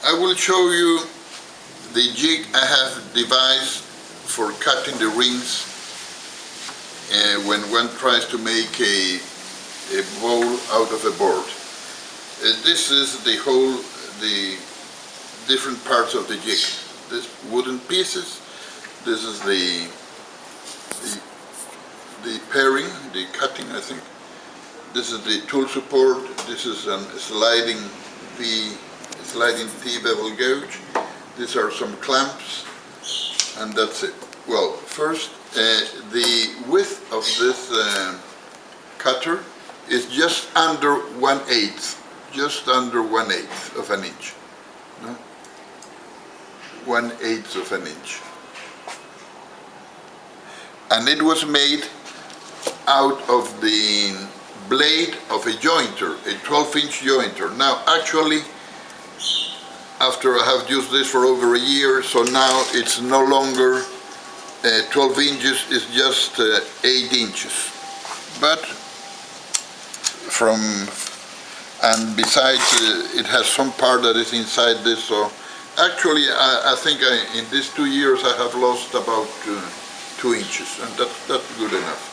I will show you the jig I have devised for cutting the rings when one tries to make a bowl out of a board. This is the different parts of the jig. This wooden pieces, this is the pairing, the cutting, I think. This is the tool support, this is a sliding T bevel gauge. These are some clamps, and that's it. Well, first, the width of this cutter is just under 1/8, just under 1/8 of an inch. No? 1/8 of an inch. And it was made out of the blade of a jointer, a 12-inch jointer. Now, actually, after I have used this for over a year, so now it's no longer 12 inches, it's just 8 inches. But and besides, it has some part that is inside this, so actually I think in these 2 years I have lost about 2 inches, and that's good enough.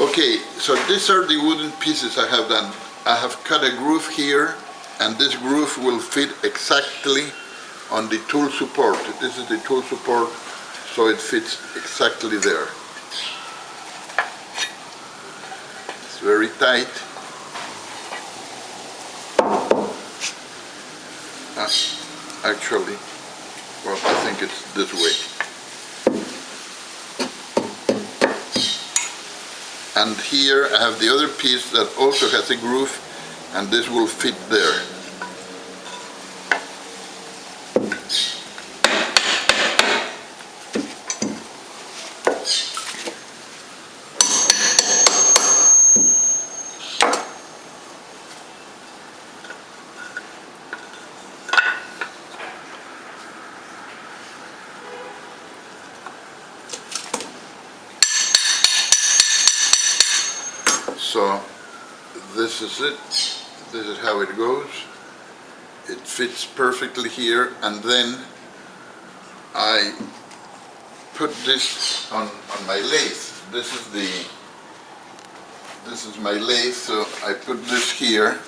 Okay, so these are the wooden pieces I have done. I have cut a groove here, and this groove will fit exactly on the tool support. This is the tool support, so it fits exactly there. It's very tight. Actually, well, I think it's this way. And here I have the other piece that also has a groove, and this will fit there. So this is it. This is how it goes. It fits perfectly here, and then I put this on my lathe. This is my lathe, so I put this here.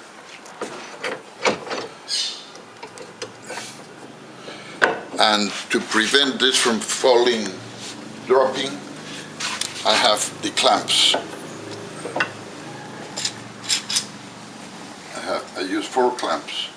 And to prevent this from dropping, I have the clamps. I use 4 clamps.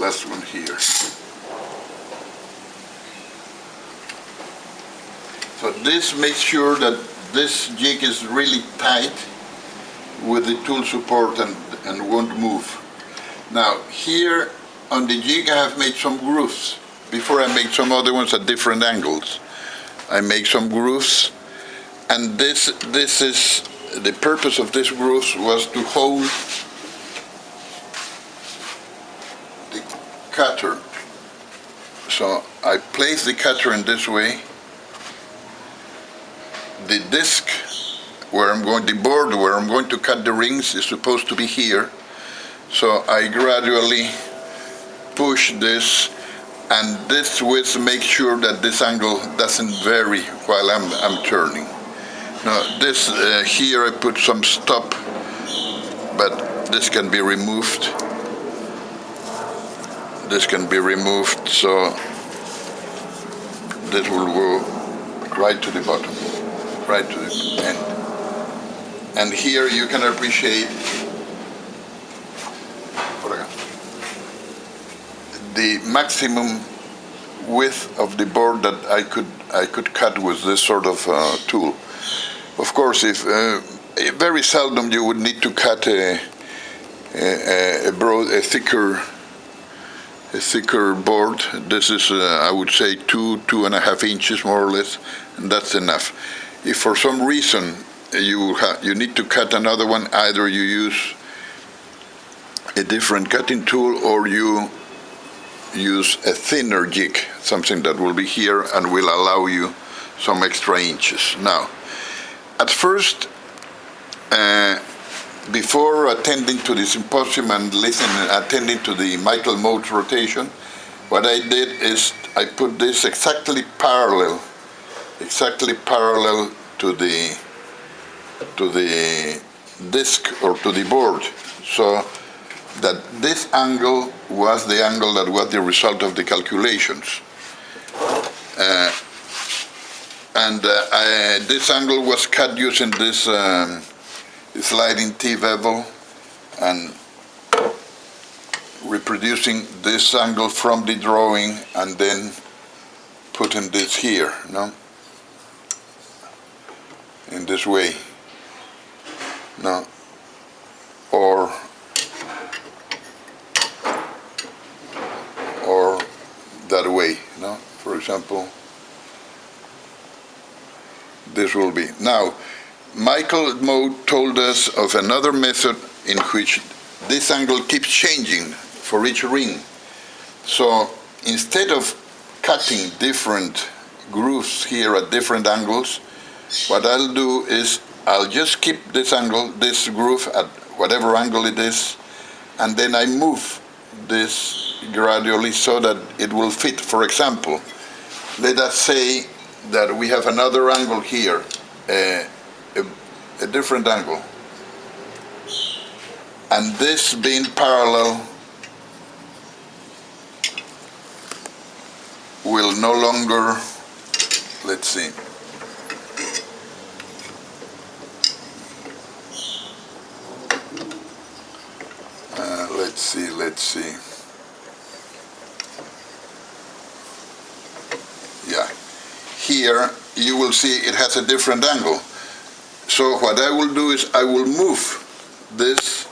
Last one here. So this makes sure that this jig is really tight with the tool support and won't move. Now here on the jig I have made some grooves. Before I make some other ones at different angles. I make some grooves, and this is the purpose of this grooves was to hold cutter. So I place the cutter in this way. The disc the board where I'm going to cut the rings is supposed to be here. So I gradually push this, and this width makes sure that this angle doesn't vary while I'm turning. Now this here I put some stop, but this can be removed. This can be removed, so this will go right to the bottom, right to the end. And here you can appreciate the maximum width of the board that I could cut with this sort of tool. Of course, if very seldom you would need to cut a a thicker board. This is, I would say, 2.5 inches more or less, and that's enough. If for some reason you need to cut another one, either you use a different cutting tool or you use a thinner jig, something that will be here and will allow you some extra inches. Now, at first, before attending to the symposium and attending to the Michael Moat rotation, what I did is I put this exactly parallel to the disc or to the board, so that this angle was the angle that was the result of the calculations. This angle was cut using this sliding T-bevel and reproducing this angle from the drawing and then putting this here, no? In this way, no? Or that way, no? For example, this will be. Now, Michael Moat told us of another method in which this angle keeps changing for each ring. So instead of cutting different grooves here at different angles, what I'll do is I'll just keep this angle, this groove at whatever angle it is, and then I move this gradually so that it will fit. For example, let us say that we have another angle here, a different angle, and this being parallel will no longer, let's see, let's see. Yeah, here you will see it has a different angle. So what I will do is I will move this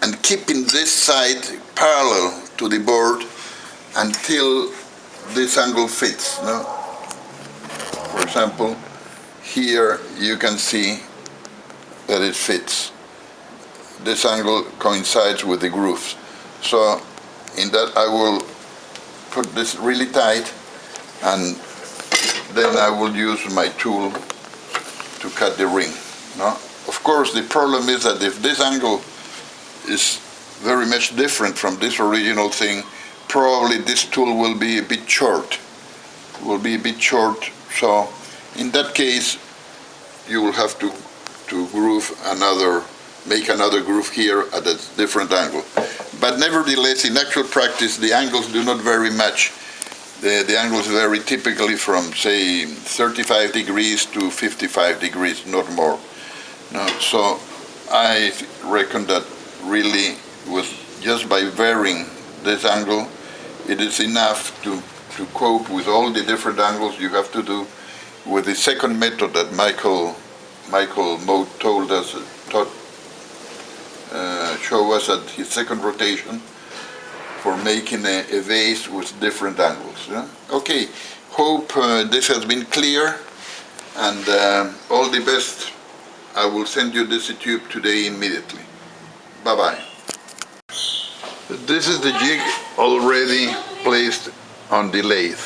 and keeping this side parallel to the board until this angle fits. No? For example, here you can see that it fits. This angle coincides with the grooves. So in that I will put this really tight, and then I will use my tool to cut the ring. No? Of course, the problem is that if this angle is very much different from this original thing, probably this tool will be a bit short. So in that case, you will have to make another groove here at a different angle. But nevertheless, in actual practice, the angles do not vary much. The angles vary typically from, say, 35 degrees to 55 degrees, not more. No, so I reckon that really, just by varying this angle, it is enough to cope with all the different angles you have to do with the second method that Michael Moat show us at his second rotation for making a vase with different angles. Yeah? Okay, hope this has been clear, and all the best. I will send you this tube today immediately. Bye-bye. This is the jig already placed on the lathe.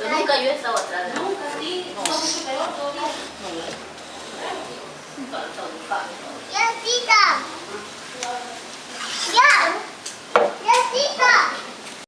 Nunca yo he estado atrás. Nunca, sí. No, mucho peor todavía. No,